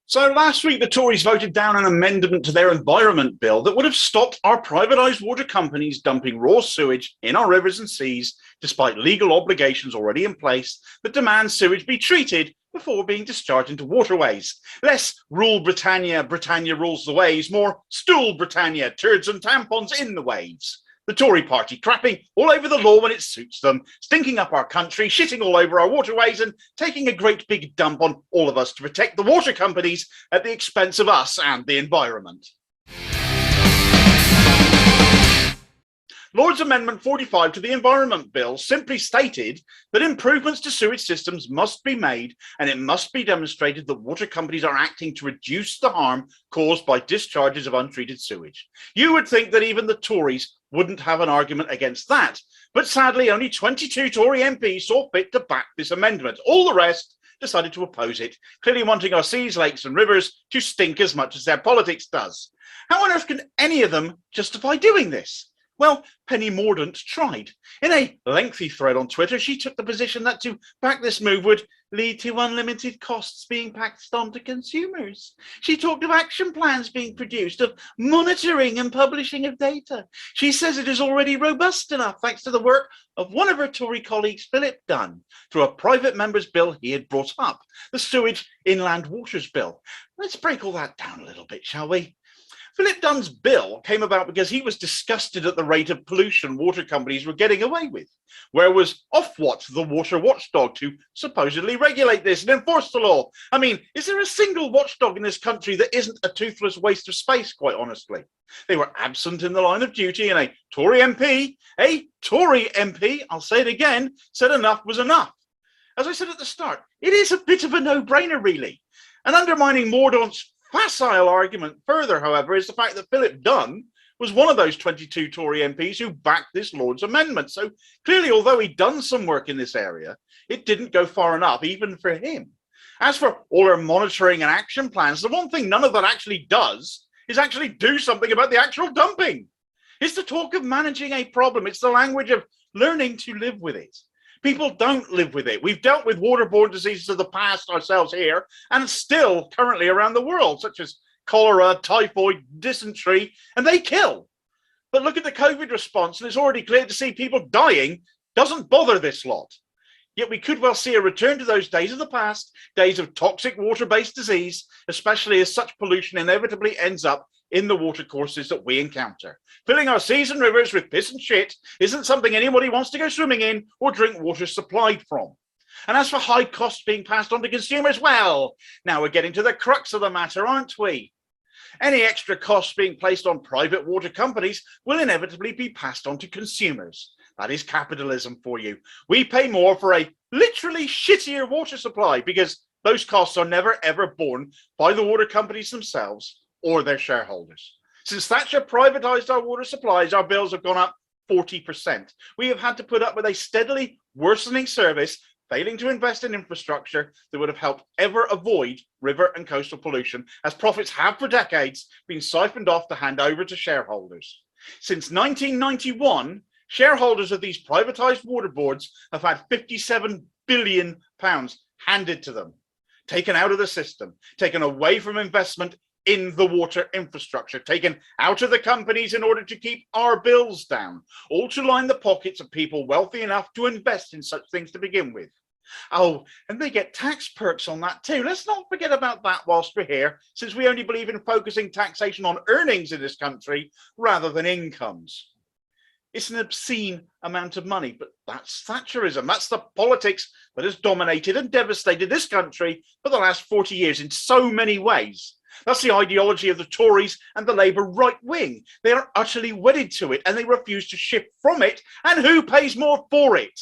So last week, the Tories voted down an amendment to their environment bill that would have stopped our privatised water companies dumping raw sewage in our rivers and seas, despite legal obligations already in place that demand sewage be treated before being discharged into waterways. Less rule Britannia, Britannia rules the waves, more stool Britannia, turds and tampons in the waves. The Tory party crapping all over the law when it suits them, stinking up our country, shitting all over our waterways and taking a great big dump on all of us to protect the water companies at the expense of us and the environment. Lord's Amendment 45 to the Environment Bill simply stated that improvements to sewage systems must be made and it must be demonstrated that water companies are acting to reduce the harm caused by discharges of untreated sewage. You would think that even the Tories wouldn't have an argument against that, but sadly only 22 Tory MPs saw fit to back this amendment. All the rest decided to oppose it, clearly wanting our seas, lakes and rivers to stink as much as their politics does. How on earth can any of them justify doing this? Well, Penny Mordaunt tried. In a lengthy thread on Twitter, she took the position that to back this move would lead to unlimited costs being passed on to consumers. She talked of action plans being produced, of monitoring and publishing of data. She says it is already robust enough thanks to the work of one of her Tory colleagues, Philip Dunn, through a private member's bill he had brought up, the Sewage Inland Waters Bill. Let's break all that down a little bit, shall we? Philip Dunn's bill came about because he was disgusted at the rate of pollution water companies were getting away with. Where was Ofwat, the water watchdog, to supposedly regulate this and enforce the law? I mean, is there a single watchdog in this country that isn't a toothless waste of space, quite honestly? They were absent in the line of duty, and a Tory MP, I'll say it again, said enough was enough. As I said at the start, it is a bit of a no-brainer, really. And undermining Mordaunt's facile argument further, however, is the fact that Philip Dunn was one of those 22 Tory MPs who backed this Lord's Amendment. So clearly, although he'd done some work in this area, it didn't go far enough, even for him. As for all our monitoring and action plans, the one thing none of that actually does is actually do something about the actual dumping. It's the talk of managing a problem. It's the language of learning to live with it. People don't live with it. We've dealt with waterborne diseases of the past ourselves here and still currently around the world, such as cholera, typhoid, dysentery, and they kill. But look at the COVID response, and it's already clear to see people dying doesn't bother this lot. Yet we could well see a return to those days of the past, days of toxic water-based disease, especially as such pollution inevitably ends up in the watercourses that we encounter. Filling our seas and rivers with piss and shit isn't something anybody wants to go swimming in or drink water supplied from. And as for high costs being passed on to consumers, well, now we're getting to the crux of the matter, aren't we? Any extra costs being placed on private water companies will inevitably be passed on to consumers. That is capitalism for you. We pay more for a literally shittier water supply because those costs are never ever borne by the water companies themselves or their shareholders. Since Thatcher privatised our water supplies, our bills have gone up 40%. We have had to put up with a steadily worsening service, failing to invest in infrastructure that would have helped ever avoid river and coastal pollution, as profits have for decades been siphoned off to hand over to shareholders. Since 1991, shareholders of these privatised water boards have had £57 billion handed to them, taken out of the system, taken away from investment in the water infrastructure, taken out of the companies in order to keep our bills down, all to line the pockets of people wealthy enough to invest in such things to begin with. Oh, and they get tax perks on that too. Let's not forget about that whilst we're here, since we only believe in focusing taxation on earnings in this country rather than incomes. It's an obscene amount of money, but that's Thatcherism. That's the politics that has dominated and devastated this country for the last 40 years in so many ways. That's the ideology of the Tories and the Labour right wing. They are utterly wedded to it and they refuse to shift from it. And who pays more for it?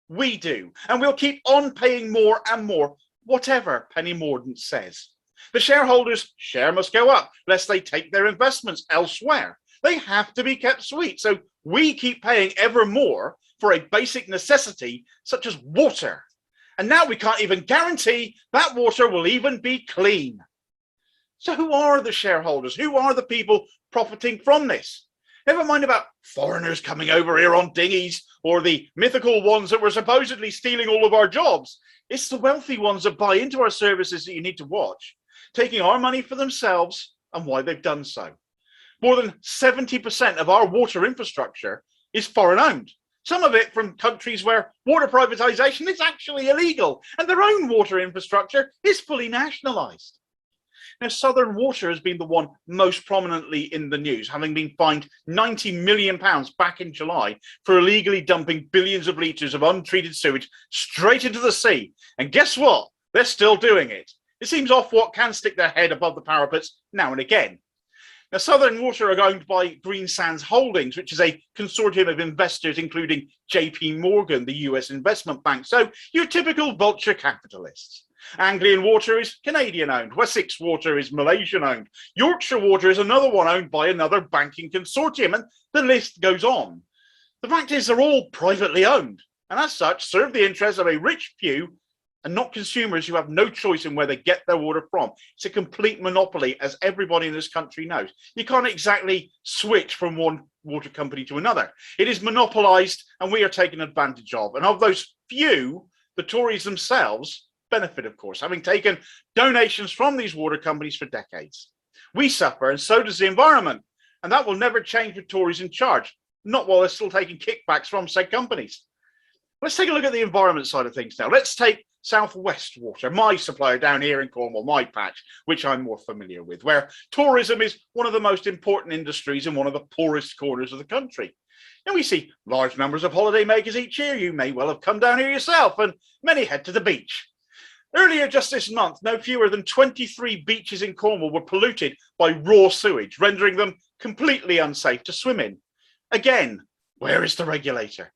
We do. And we'll keep on paying more and more, whatever Penny Mordaunt says. The shareholders' share must go up, lest they take their investments elsewhere. They have to be kept sweet. So we keep paying ever more for a basic necessity such as water. And now we can't even guarantee that water will even be clean. So who are the shareholders? Who are the people profiting from this? Never mind about foreigners coming over here on dinghies or the mythical ones that were supposedly stealing all of our jobs. It's the wealthy ones that buy into our services that you need to watch. taking our money for themselves and why they've done so. More than 70% of our water infrastructure is foreign owned. Some of it from countries where water privatisation is actually illegal and their own water infrastructure is fully nationalised. Now, Southern Water has been the one most prominently in the news, having been fined £90 million back in July for illegally dumping billions of litres of untreated sewage straight into the sea. And guess what? They're still doing it. It seems Ofwat can stick their head above the parapets now and again. Now, Southern Water are owned by Green Sands Holdings, which is a consortium of investors, including JP Morgan, the US investment bank. So your typical vulture capitalists. Anglian Water is Canadian owned. Wessex Water is Malaysian owned. Yorkshire Water is another one owned by another banking consortium, and the list goes on. The fact is they're all privately owned, and as such serve the interests of a rich few and not consumers who have no choice in where they get their water from. It's a complete monopoly, as everybody in this country knows. You can't exactly switch from one water company to another. It is monopolised, and we are taken advantage of. And of those few, the Tories themselves benefit, of course, having taken donations from these water companies for decades. We suffer, and so does the environment. And that will never change with Tories in charge, not while they're still taking kickbacks from said companies. Let's take a look at the environment side of things now. Let's take South West Water, my supplier down here in Cornwall, my patch, which I'm more familiar with, where tourism is one of the most important industries in one of the poorest corners of the country. And we see large numbers of holiday makers each year. You may well have come down here yourself, and many head to the beach. Earlier just this month, no fewer than 23 beaches in Cornwall were polluted by raw sewage, rendering them completely unsafe to swim in. Again, where is the regulator?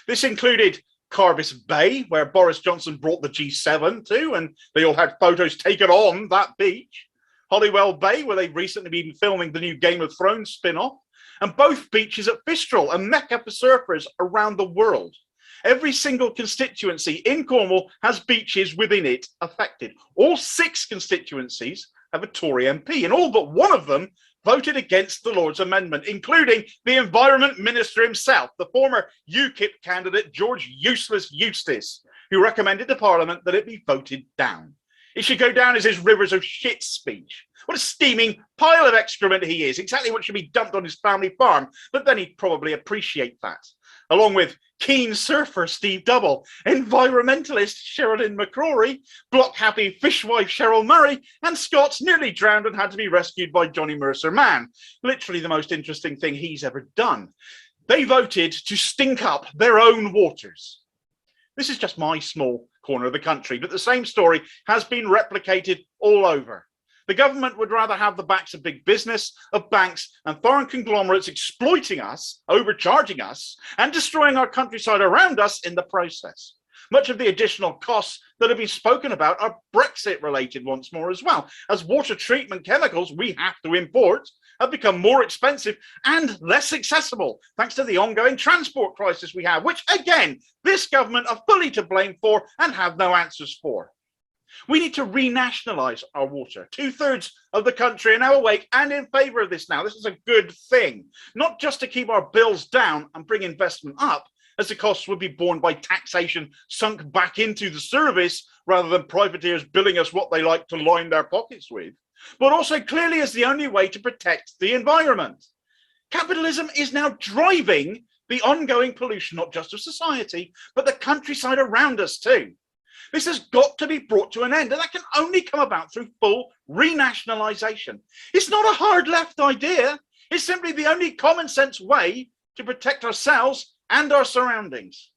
This included Carbis Bay, where Boris Johnson brought the G7 to, and they all had photos taken on that beach. Holywell Bay, where they've recently been filming the new Game of Thrones spin-off, and both beaches at Fistral, a mecca for surfers around the world. Every single constituency in Cornwall has beaches within it affected. All 6 constituencies have a Tory MP, and all but one of them voted against the Lord's Amendment, including the Environment Minister himself, the former UKIP candidate George Useless Eustice, who recommended to Parliament that it be voted down. It should go down as his rivers of shit speech. What a steaming pile of excrement he is, exactly what should be dumped on his family farm, but then he'd probably appreciate that. Along with keen surfer Steve Double, environmentalist Sherilyn McCrory, block-happy fishwife Cheryl Murray, and Scott's nearly drowned and had to be rescued by Johnny Mercer Mann. Literally the most interesting thing he's ever done. They voted to stink up their own waters. This is just my small corner of the country, but the same story has been replicated all over. The government would rather have the backs of big business, of banks and foreign conglomerates exploiting us, overcharging us, and destroying our countryside around us in the process. Much of the additional costs that have been spoken about are Brexit related once more as well, as water treatment chemicals we have to import have become more expensive and less accessible thanks to the ongoing transport crisis we have, which again, this government are fully to blame for and have no answers for. We need to renationalise our water. 2/3 of the country are now awake and in favour of this now. This is a good thing, not just to keep our bills down and bring investment up, as the costs would be borne by taxation sunk back into the service rather than privateers billing us what they like to line their pockets with, but also clearly as the only way to protect the environment. Capitalism is now driving the ongoing pollution, not just of society, but the countryside around us too. This has got to be brought to an end, and that can only come about through full renationalisation. It's not a hard left idea. It's simply the only common sense way to protect ourselves and our surroundings.